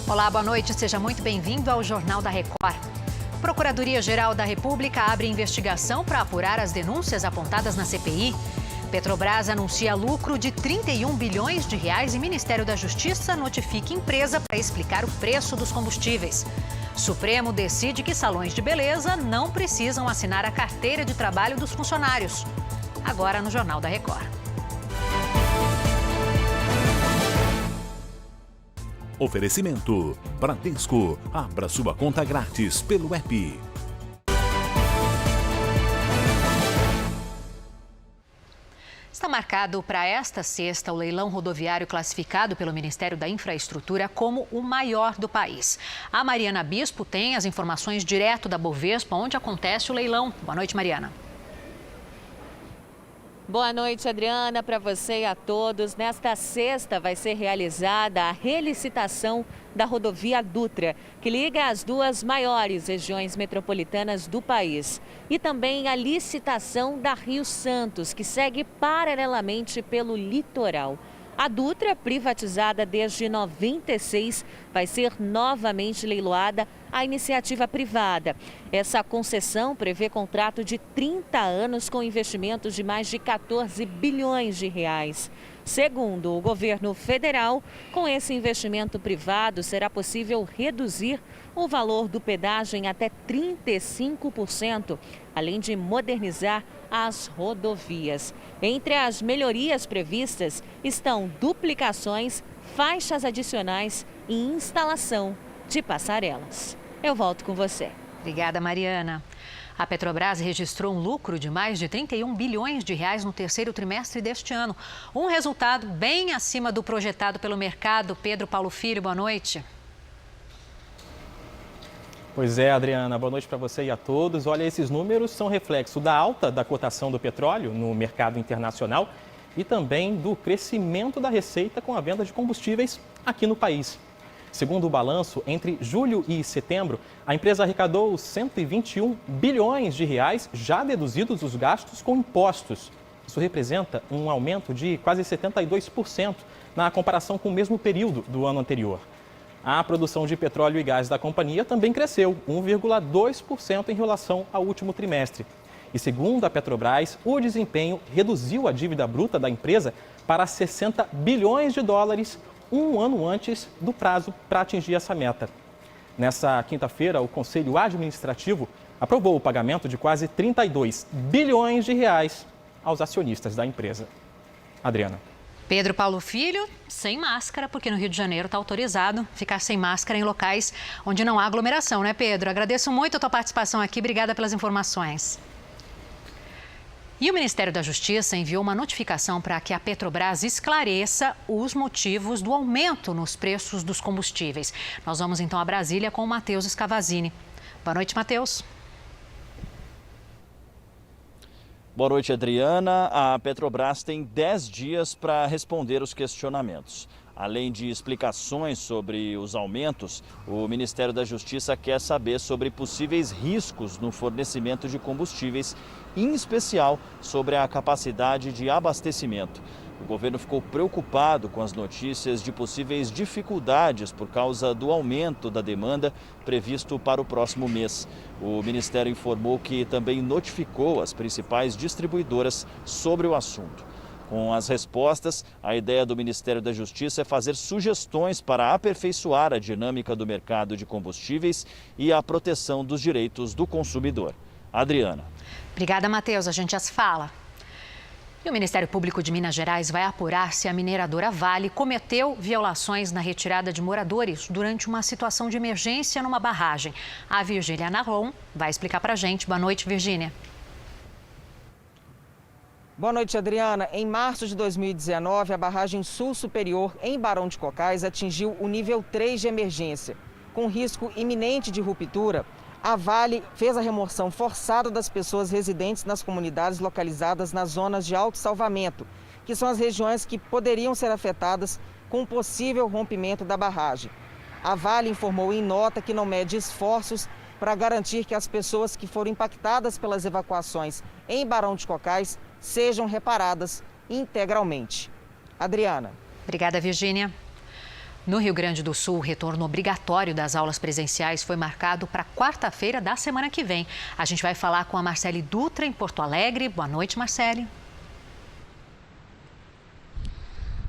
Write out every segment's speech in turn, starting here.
Olá, boa noite. Seja muito bem-vindo ao Jornal da Record. Procuradoria-Geral da República abre investigação para apurar as denúncias apontadas na CPI. Petrobras anuncia lucro de 31 bilhões de reais e Ministério da Justiça notifica empresa para explicar o preço dos combustíveis. Supremo decide que salões de beleza não precisam assinar a carteira de trabalho dos funcionários. Agora no Jornal da Record. Oferecimento Bradesco. Abra sua conta grátis pelo app. Está marcado para esta sexta o leilão rodoviário classificado pelo Ministério da Infraestrutura como o maior do país. A Mariana Bispo tem as informações direto da Bovespa, onde acontece o leilão. Boa noite, Mariana. Boa noite, Adriana, para você e a todos. Nesta sexta vai ser realizada a relicitação da rodovia Dutra, que liga as duas maiores regiões metropolitanas do país. E também a licitação da Rio Santos, que segue paralelamente pelo litoral. A Dutra, privatizada desde 96, vai ser novamente leiloada à iniciativa privada. Essa concessão prevê contrato de 30 anos com investimentos de mais de 14 bilhões de reais. Segundo o governo federal, com esse investimento privado será possível reduzir o valor do pedágio em até 35%, além de modernizar as rodovias. Entre as melhorias previstas estão duplicações, faixas adicionais e instalação de passarelas. Eu volto com você. Obrigada, Mariana. A Petrobras registrou um lucro de mais de 31 bilhões de reais no terceiro trimestre deste ano. Um resultado bem acima do projetado pelo mercado. Pedro Paulo Filho, boa noite. Pois é, Adriana, boa noite para você e a todos. Olha, esses números são reflexo da alta da cotação do petróleo no mercado internacional e também do crescimento da receita com a venda de combustíveis aqui no país. Segundo o balanço, entre julho e setembro, a empresa arrecadou 121 bilhões de reais, já deduzidos os gastos com impostos. Isso representa um aumento de quase 72% na comparação com o mesmo período do ano anterior. A produção de petróleo e gás da companhia também cresceu 1,2% em relação ao último trimestre. E segundo a Petrobras, o desempenho reduziu a dívida bruta da empresa para 60 bilhões de dólares, um ano antes do prazo para atingir essa meta. Nessa quinta-feira, o Conselho Administrativo aprovou o pagamento de quase 32 bilhões de reais aos acionistas da empresa. Adriana. Pedro Paulo Filho, sem máscara, porque no Rio de Janeiro está autorizado ficar sem máscara em locais onde não há aglomeração, né, Pedro? Agradeço muito a tua participação aqui, obrigada pelas informações. E o Ministério da Justiça enviou uma notificação para que a Petrobras esclareça os motivos do aumento nos preços dos combustíveis. Nós vamos então a Brasília com o Matheus Scavazini. Boa noite, Matheus. Boa noite, Adriana. A Petrobras tem 10 dias para responder os questionamentos. Além de explicações sobre os aumentos, o Ministério da Justiça quer saber sobre possíveis riscos no fornecimento de combustíveis, em especial sobre a capacidade de abastecimento. O governo ficou preocupado com as notícias de possíveis dificuldades por causa do aumento da demanda previsto para o próximo mês. O Ministério informou que também notificou as principais distribuidoras sobre o assunto. Com as respostas, a ideia do Ministério da Justiça é fazer sugestões para aperfeiçoar a dinâmica do mercado de combustíveis e a proteção dos direitos do consumidor. Adriana. Obrigada, Matheus. A gente já se fala. E o Ministério Público de Minas Gerais vai apurar se a mineradora Vale cometeu violações na retirada de moradores durante uma situação de emergência numa barragem. A Virgínia Narron vai explicar para a gente. Boa noite, Virgínia. Boa noite, Adriana. Em março de 2019, a barragem Sul Superior, em Barão de Cocais, atingiu o nível 3 de emergência. Com risco iminente de ruptura, a Vale fez a remoção forçada das pessoas residentes nas comunidades localizadas nas zonas de autossalvamento, que são as regiões que poderiam ser afetadas com um possível rompimento da barragem. A Vale informou em nota que não mede esforços para garantir que as pessoas que foram impactadas pelas evacuações em Barão de Cocais sejam reparadas integralmente. Adriana. Obrigada, Virgínia. No Rio Grande do Sul, o retorno obrigatório das aulas presenciais foi marcado para quarta-feira da semana que vem. A gente vai falar com a Marcele Dutra, em Porto Alegre. Boa noite, Marcele.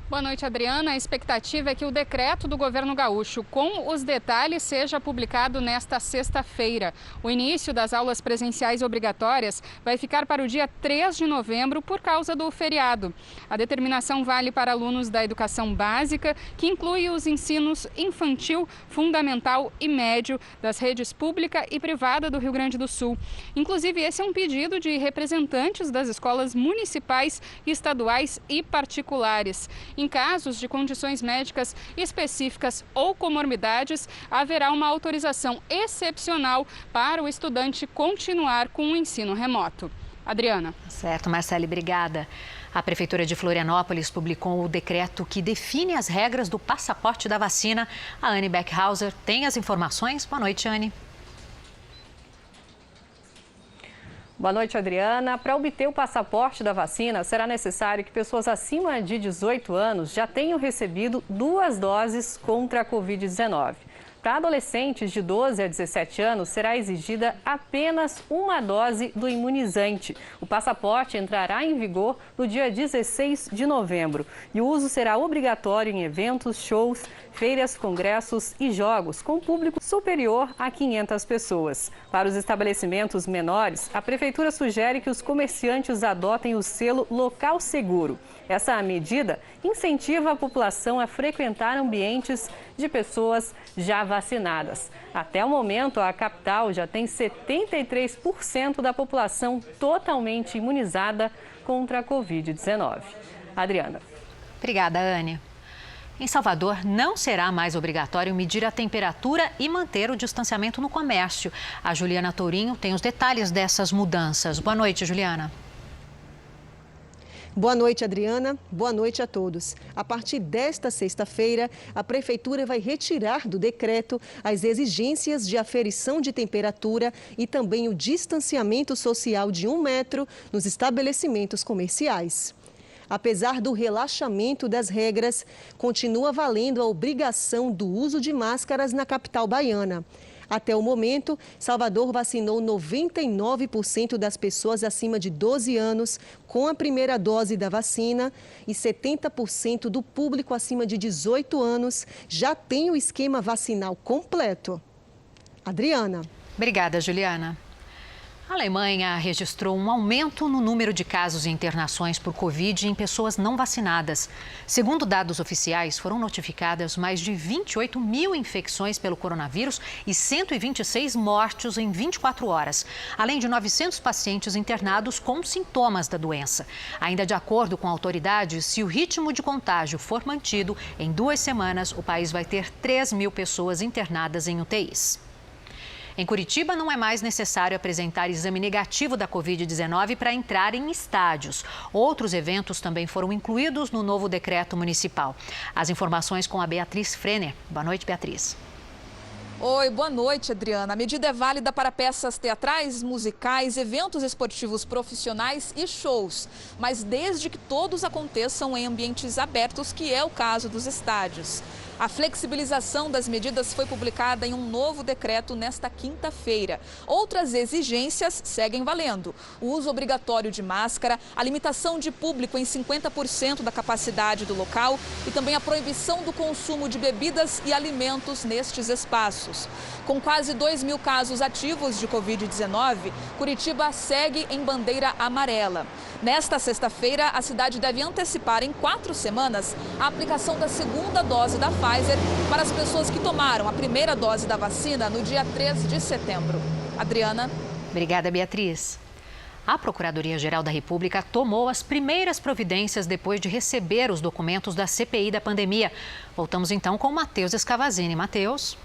Boa noite, Adriana. A expectativa é que o decreto do governo gaúcho com os detalhes seja publicado nesta sexta-feira. O início das aulas presenciais obrigatórias vai ficar para o dia 3 de novembro por causa do feriado. A determinação vale para alunos da educação básica, que inclui os ensinos infantil, fundamental e médio das redes pública e privada do Rio Grande do Sul. Inclusive, esse é um pedido de representantes das escolas municipais, estaduais e particulares. Em casos de condições médicas específicas ou comorbidades, haverá uma autorização excepcional para o estudante continuar com o ensino remoto. Adriana. Certo, Marcele, obrigada. A Prefeitura de Florianópolis publicou o decreto que define as regras do passaporte da vacina. A Anne Beckhauser tem as informações. Boa noite, Anne. Boa noite, Adriana. Para obter o passaporte da vacina, será necessário que pessoas acima de 18 anos já tenham recebido 2 doses contra a Covid-19. Para adolescentes de 12 a 17 anos, será exigida apenas uma dose do imunizante. O passaporte entrará em vigor no dia 16 de novembro e o uso será obrigatório em eventos, shows, feiras, congressos e jogos com público superior a 500 pessoas. Para os estabelecimentos menores, a Prefeitura sugere que os comerciantes adotem o selo Local Seguro. Essa medida incentiva a população a frequentar ambientes de pessoas já vacinadas. Até o momento, a capital já tem 73% da população totalmente imunizada contra a Covid-19. Adriana. Obrigada, Anne. Em Salvador, não será mais obrigatório medir a temperatura e manter o distanciamento no comércio. A Juliana Tourinho tem os detalhes dessas mudanças. Boa noite, Juliana. Boa noite, Adriana. Boa noite a todos. A partir desta sexta-feira, a Prefeitura vai retirar do decreto as exigências de aferição de temperatura e também o distanciamento social de 1 metro nos estabelecimentos comerciais. Apesar do relaxamento das regras, continua valendo a obrigação do uso de máscaras na capital baiana. Até o momento, Salvador vacinou 99% das pessoas acima de 12 anos com a primeira dose da vacina e 70% do público acima de 18 anos já tem o esquema vacinal completo. Adriana. Obrigada, Juliana. A Alemanha registrou um aumento no número de casos e internações por Covid em pessoas não vacinadas. Segundo dados oficiais, foram notificadas mais de 28 mil infecções pelo coronavírus e 126 mortes em 24 horas, além de 900 pacientes internados com sintomas da doença. Ainda de acordo com autoridades, se o ritmo de contágio for mantido, em 2 semanas o país vai ter 3 mil pessoas internadas em UTIs. Em Curitiba, não é mais necessário apresentar exame negativo da Covid-19 para entrar em estádios. Outros eventos também foram incluídos no novo decreto municipal. As informações com a Beatriz Frener. Boa noite, Beatriz. Oi, boa noite, Adriana. A medida é válida para peças teatrais, musicais, eventos esportivos profissionais e shows, mas desde que todos aconteçam em ambientes abertos, que é o caso dos estádios. A flexibilização das medidas foi publicada em um novo decreto nesta quinta-feira. Outras exigências seguem valendo: o uso obrigatório de máscara, a limitação de público em 50% da capacidade do local e também a proibição do consumo de bebidas e alimentos nestes espaços. Com quase 2 mil casos ativos de Covid-19, Curitiba segue em bandeira amarela. Nesta sexta-feira, a cidade deve antecipar em 4 semanas a aplicação da segunda dose da Pfizer para as pessoas que tomaram a primeira dose da vacina no dia 3 de setembro. Adriana. Obrigada, Beatriz. A Procuradoria-Geral da República tomou as primeiras providências depois de receber os documentos da CPI da pandemia. Voltamos então com o Matheus Escavazini. Matheus.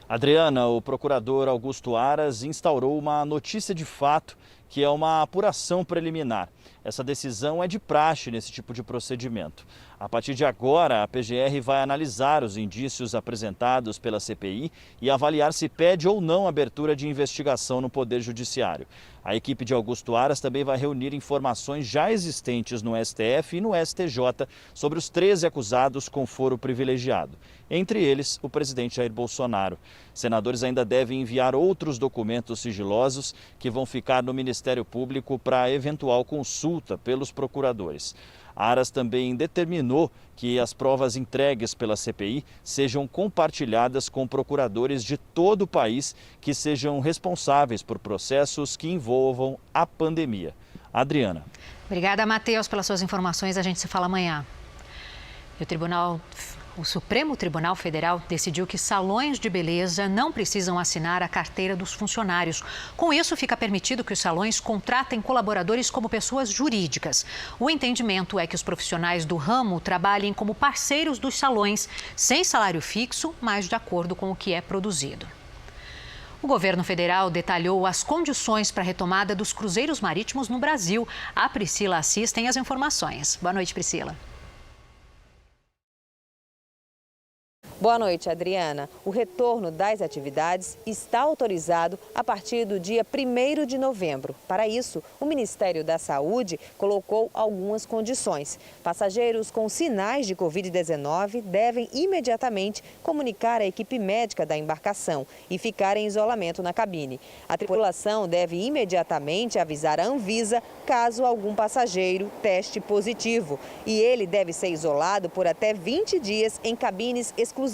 Adriana, o procurador Augusto Aras instaurou uma notícia de fato que é uma apuração preliminar. Essa decisão é de praxe nesse tipo de procedimento. A partir de agora, a PGR vai analisar os indícios apresentados pela CPI e avaliar se pede ou não abertura de investigação no Poder Judiciário. A equipe de Augusto Aras também vai reunir informações já existentes no STF e no STJ sobre os 13 acusados com foro privilegiado. Entre eles, o presidente Jair Bolsonaro. Senadores ainda devem enviar outros documentos sigilosos que vão ficar no Ministério Público para eventual consulta pelos procuradores. Aras também determinou que as provas entregues pela CPI sejam compartilhadas com procuradores de todo o país que sejam responsáveis por processos que envolvam a pandemia. Adriana. Obrigada, Matheus, pelas suas informações. A gente se fala amanhã. O Supremo Tribunal Federal decidiu que salões de beleza não precisam assinar a carteira dos funcionários. Com isso, fica permitido que os salões contratem colaboradores como pessoas jurídicas. O entendimento é que os profissionais do ramo trabalhem como parceiros dos salões, sem salário fixo, mas de acordo com o que é produzido. O governo federal detalhou as condições para a retomada dos cruzeiros marítimos no Brasil. A Priscila Assis tem as informações. Boa noite, Priscila. Boa noite, Adriana. O retorno das atividades está autorizado a partir do dia 1º de novembro. Para isso, o Ministério da Saúde colocou algumas condições. Passageiros com sinais de Covid-19 devem imediatamente comunicar à equipe médica da embarcação e ficar em isolamento na cabine. A tripulação deve imediatamente avisar a Anvisa caso algum passageiro teste positivo. E ele deve ser isolado por até 20 dias em cabines exclusivas.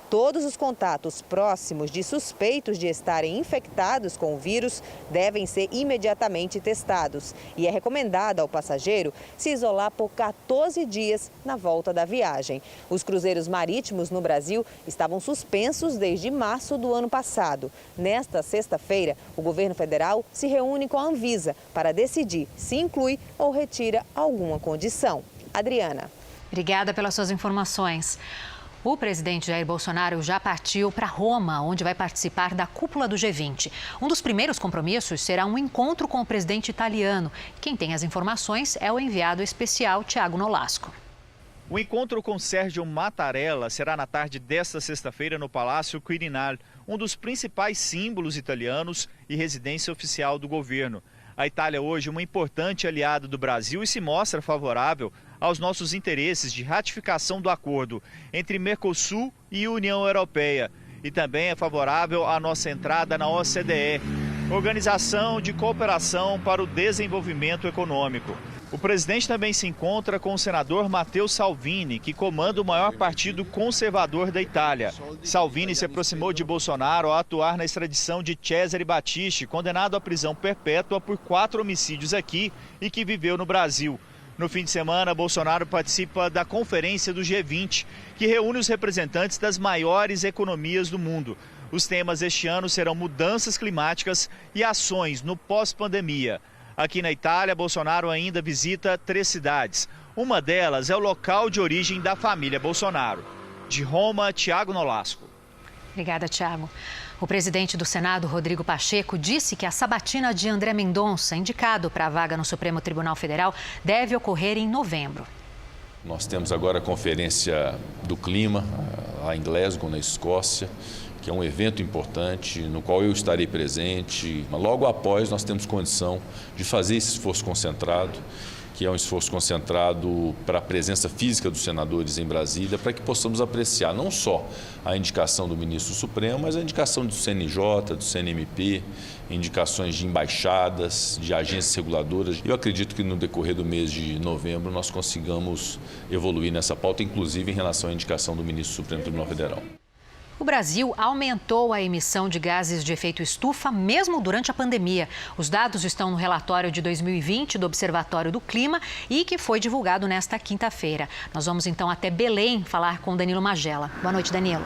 Todos os contatos próximos de suspeitos de estarem infectados com o vírus devem ser imediatamente testados. E é recomendado ao passageiro se isolar por 14 dias na volta da viagem. Os cruzeiros marítimos no Brasil estavam suspensos desde março do ano passado. Nesta sexta-feira, o governo federal se reúne com a Anvisa para decidir se inclui ou retira alguma condição. Adriana. Obrigada pelas suas informações. O presidente Jair Bolsonaro já partiu para Roma, onde vai participar da cúpula do G20. Um dos primeiros compromissos será um encontro com o presidente italiano. Quem tem as informações é o enviado especial Tiago Nolasco. O encontro com Sérgio Mattarella será na tarde desta sexta-feira no Palácio Quirinal, um dos principais símbolos italianos e residência oficial do governo. A Itália hoje é uma importante aliada do Brasil e se mostra favorável aos nossos interesses de ratificação do acordo entre Mercosul e União Europeia. E também é favorável à nossa entrada na OCDE, Organização de Cooperação para o Desenvolvimento Econômico. O presidente também se encontra com o senador Matteo Salvini, que comanda o maior partido conservador da Itália. Salvini se aproximou de Bolsonaro ao atuar na extradição de Cesare Battisti, condenado à prisão perpétua por 4 homicídios aqui e que viveu no Brasil. No fim de semana, Bolsonaro participa da conferência do G20, que reúne os representantes das maiores economias do mundo. Os temas este ano serão mudanças climáticas e ações no pós-pandemia. Aqui na Itália, Bolsonaro ainda visita 3 cidades. Uma delas é o local de origem da família Bolsonaro. De Roma, Tiago Nolasco. Obrigada, Tiago. O presidente do Senado, Rodrigo Pacheco, disse que a sabatina de André Mendonça, indicado para a vaga no Supremo Tribunal Federal, deve ocorrer em novembro. Nós temos agora a Conferência do Clima, lá em Glasgow, na Escócia, que é um evento importante, no qual eu estarei presente. Logo após, nós temos condição de fazer esse esforço concentrado, que é um esforço concentrado para a presença física dos senadores em Brasília, para que possamos apreciar não só a indicação do ministro Supremo, mas a indicação do CNJ, do CNMP, indicações de embaixadas, de agências reguladoras. Eu acredito que no decorrer do mês de novembro nós consigamos evoluir nessa pauta, inclusive em relação à indicação do ministro Supremo Tribunal Federal. O Brasil aumentou a emissão de gases de efeito estufa mesmo durante a pandemia. Os dados estão no relatório de 2020 do Observatório do Clima e que foi divulgado nesta quinta-feira. Nós vamos então até Belém falar com Danilo Magela. Boa noite, Danilo.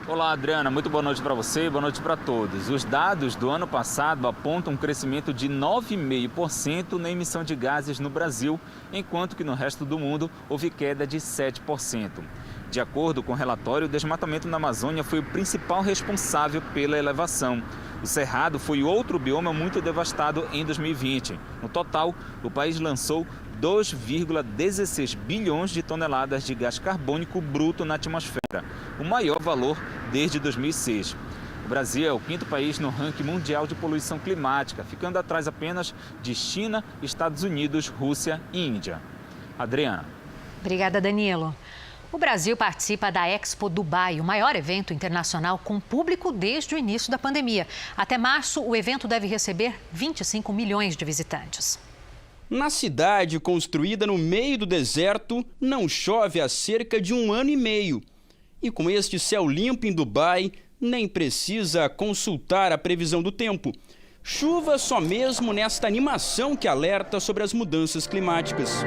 Olá, Adriana, muito boa noite para você e boa noite para todos. Os dados do ano passado apontam um crescimento de 9,5% na emissão de gases no Brasil, enquanto que no resto do mundo houve queda de 7%. De acordo com o relatório, o desmatamento na Amazônia foi o principal responsável pela elevação. O Cerrado foi outro bioma muito devastado em 2020. No total, o país lançou 2,16 bilhões de toneladas de gás carbônico bruto na atmosfera, o maior valor desde 2006. O Brasil é o 5º país no ranking mundial de poluição climática, ficando atrás apenas de China, Estados Unidos, Rússia e Índia. Adriana. Obrigada, Danilo. O Brasil participa da Expo Dubai, o maior evento internacional com público desde o início da pandemia. Até março, o evento deve receber 25 milhões de visitantes. Na cidade, construída no meio do deserto, não chove há cerca de 1 ano e meio. E com este céu limpo em Dubai, nem precisa consultar a previsão do tempo. Chuva só mesmo nesta animação que alerta sobre as mudanças climáticas.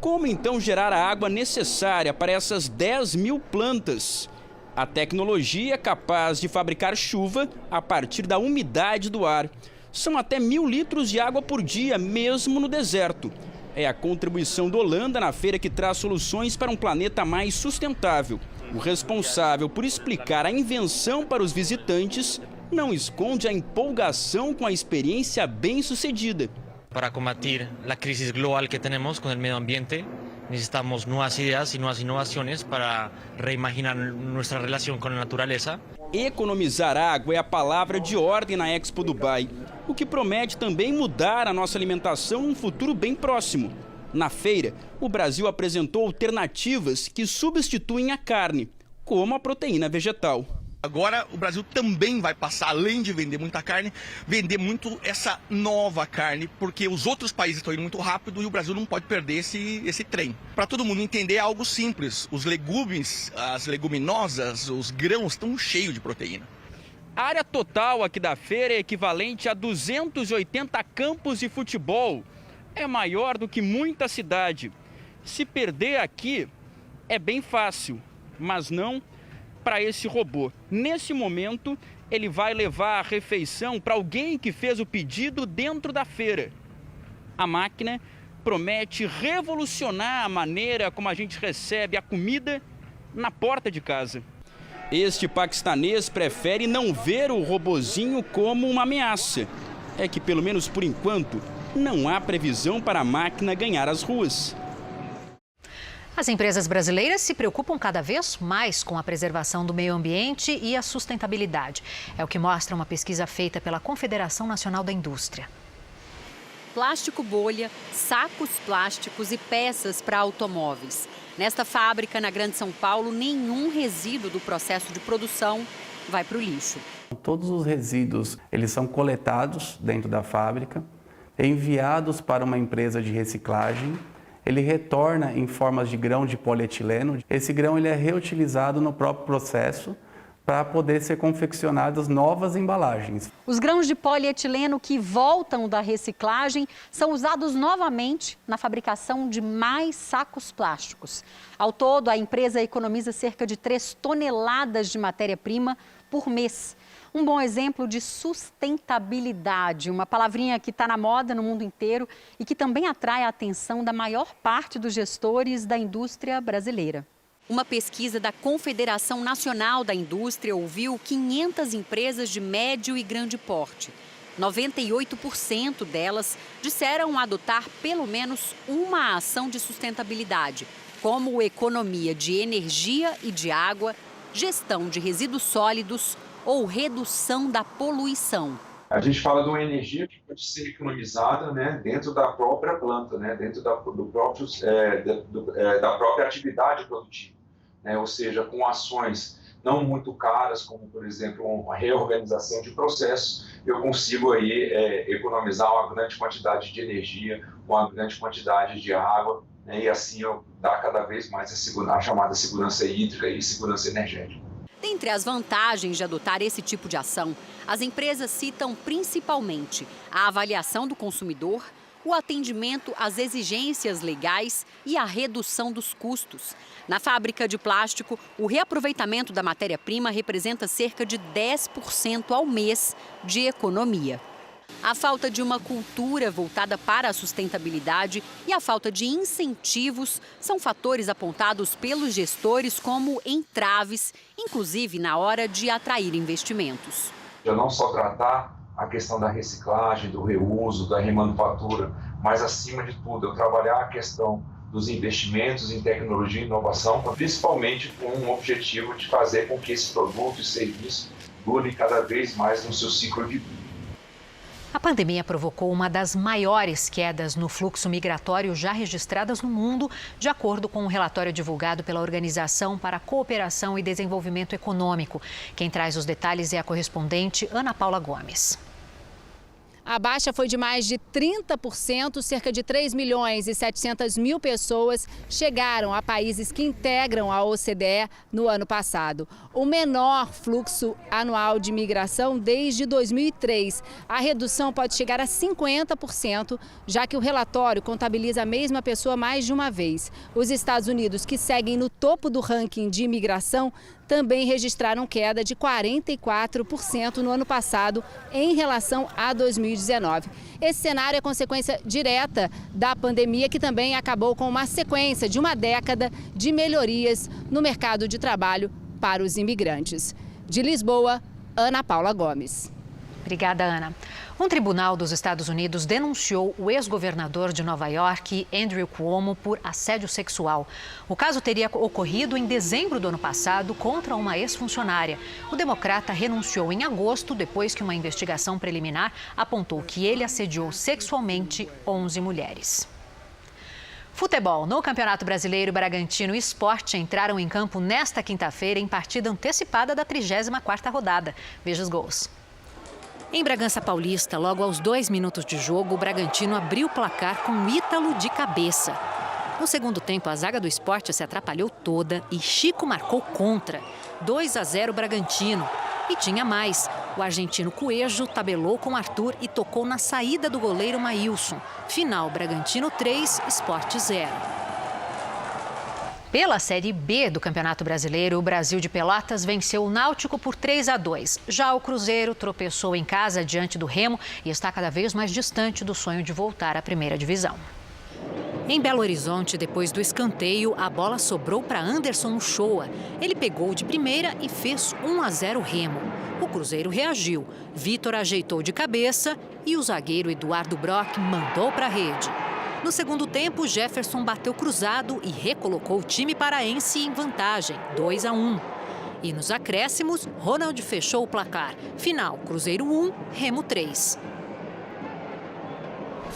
Como então gerar a água necessária para essas 10 mil plantas? A tecnologia é capaz de fabricar chuva a partir da umidade do ar. São até 1.000 litros de água por dia, mesmo no deserto. É a contribuição da Holanda na feira que traz soluções para um planeta mais sustentável. O responsável por explicar a invenção para os visitantes não esconde a empolgação com a experiência bem-sucedida. Para combatir a crise global que temos com o meio ambiente, necessitamos novas ideias e novas inovações para reimaginar nossa relação com a natureza. Economizar água é a palavra de ordem na Expo Dubai, o que promete também mudar a nossa alimentação num futuro bem próximo. Na feira, o Brasil apresentou alternativas que substituem a carne, como a proteína vegetal. Agora o Brasil também vai passar, além de vender muita carne, vender muito essa nova carne, porque os outros países estão indo muito rápido e o Brasil não pode perder esse trem. Para todo mundo entender, é algo simples. Os legumes, as leguminosas, os grãos estão cheios de proteína. A área total aqui da feira é equivalente a 280 campos de futebol. É maior do que muita cidade. Se perder aqui, é bem fácil, mas não para esse robô. Nesse momento, ele vai levar a refeição para alguém que fez o pedido dentro da feira. A máquina promete revolucionar a maneira como a gente recebe a comida na porta de casa. Este paquistanês prefere não ver o robozinho como uma ameaça. É que, pelo menos por enquanto, não há previsão para a máquina ganhar as ruas. As empresas brasileiras se preocupam cada vez mais com a preservação do meio ambiente e a sustentabilidade. É o que mostra uma pesquisa feita pela Confederação Nacional da Indústria. Plástico bolha, sacos plásticos e peças para automóveis. Nesta fábrica, na Grande São Paulo, nenhum resíduo do processo de produção vai para o lixo. Todos os resíduos, eles são coletados dentro da fábrica, enviados para uma empresa de reciclagem. Ele retorna em formas de grão de polietileno. Esse grão ele é reutilizado no próprio processo para poder ser confeccionadas novas embalagens. Os grãos de polietileno que voltam da reciclagem são usados novamente na fabricação de mais sacos plásticos. Ao todo, a empresa economiza cerca de 3 toneladas de matéria-prima por mês. Um bom exemplo de sustentabilidade, uma palavrinha que está na moda no mundo inteiro e que também atrai a atenção da maior parte dos gestores da indústria brasileira. Uma pesquisa da Confederação Nacional da Indústria ouviu 500 empresas de médio e grande porte. 98% delas disseram adotar pelo menos uma ação de sustentabilidade, como economia de energia e de água, gestão de resíduos sólidos ou redução da poluição. A gente fala de uma energia que pode ser economizada, né, dentro da própria planta, né, dentro da própria atividade produtiva, né, ou seja, com ações não muito caras, como por exemplo uma reorganização de processos, eu consigo aí economizar uma grande quantidade de energia, uma grande quantidade de água, né, e assim eu dar cada vez mais a chamada segurança hídrica e segurança energética. Dentre as vantagens de adotar esse tipo de ação, as empresas citam principalmente a avaliação do consumidor, o atendimento às exigências legais e a redução dos custos. Na fábrica de plástico, o reaproveitamento da matéria-prima representa cerca de 10% ao mês de economia. A falta de uma cultura voltada para a sustentabilidade e a falta de incentivos são fatores apontados pelos gestores como entraves, inclusive na hora de atrair investimentos. Eu não só tratar a questão da reciclagem, do reuso, da remanufatura, mas acima de tudo eu trabalhar a questão dos investimentos em tecnologia e inovação, principalmente com o objetivo de fazer com que esse produto e serviço dure cada vez mais no seu ciclo de vida. A pandemia provocou uma das maiores quedas no fluxo migratório já registradas no mundo, de acordo com um relatório divulgado pela Organização para a Cooperação e Desenvolvimento Econômico. Quem traz os detalhes é a correspondente Ana Paula Gomes. A baixa foi de mais de 30%, cerca de 3.700.000 pessoas chegaram a países que integram a OCDE no ano passado. O menor fluxo anual de migração desde 2003. A redução pode chegar a 50%, já que o relatório contabiliza a mesma pessoa mais de uma vez. Os Estados Unidos, que seguem no topo do ranking de imigração, também registraram queda de 44% no ano passado em relação a 2019. Esse cenário é consequência direta da pandemia, que também acabou com uma sequência de uma década de melhorias no mercado de trabalho para os imigrantes. De Lisboa, Ana Paula Gomes. Obrigada, Ana. Um tribunal dos Estados Unidos denunciou o ex-governador de Nova York, Andrew Cuomo, por assédio sexual. O caso teria ocorrido em dezembro do ano passado contra uma ex-funcionária. O democrata renunciou em agosto, depois que uma investigação preliminar apontou que ele assediou sexualmente 11 mulheres. Futebol. No Campeonato Brasileiro, Bragantino e Sport entraram em campo nesta quinta-feira em partida antecipada da 34ª rodada. Veja os gols. Em Bragança Paulista, logo aos 2 minutos de jogo, o Bragantino abriu o placar com Ítalo de cabeça. No segundo tempo, a zaga do Sport se atrapalhou toda e Chico marcou contra. 2-0 Bragantino. E tinha mais. O argentino Coelho tabelou com Arthur e tocou na saída do goleiro Maílson. Final, Bragantino 3, Sport 0. Pela Série B do Campeonato Brasileiro, o Brasil de Pelotas venceu o Náutico por 3-2. Já o Cruzeiro tropeçou em casa diante do Remo e está cada vez mais distante do sonho de voltar à primeira divisão. Em Belo Horizonte, depois do escanteio, a bola sobrou para Anderson Uchoa. Ele pegou de primeira e fez 1-0 Remo. O Cruzeiro reagiu. Vitor ajeitou de cabeça e o zagueiro Eduardo Brock mandou para a rede. No segundo tempo, Jefferson bateu cruzado e recolocou o time paraense em vantagem, 2-1. E nos acréscimos, Ronald fechou o placar. Final, Cruzeiro 1, Remo 3.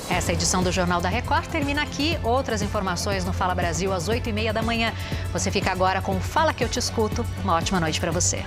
Essa edição do Jornal da Record termina aqui. Outras informações no Fala Brasil às 8h30 da manhã. Você fica agora com o Fala Que Eu Te Escuto. Uma ótima noite para você.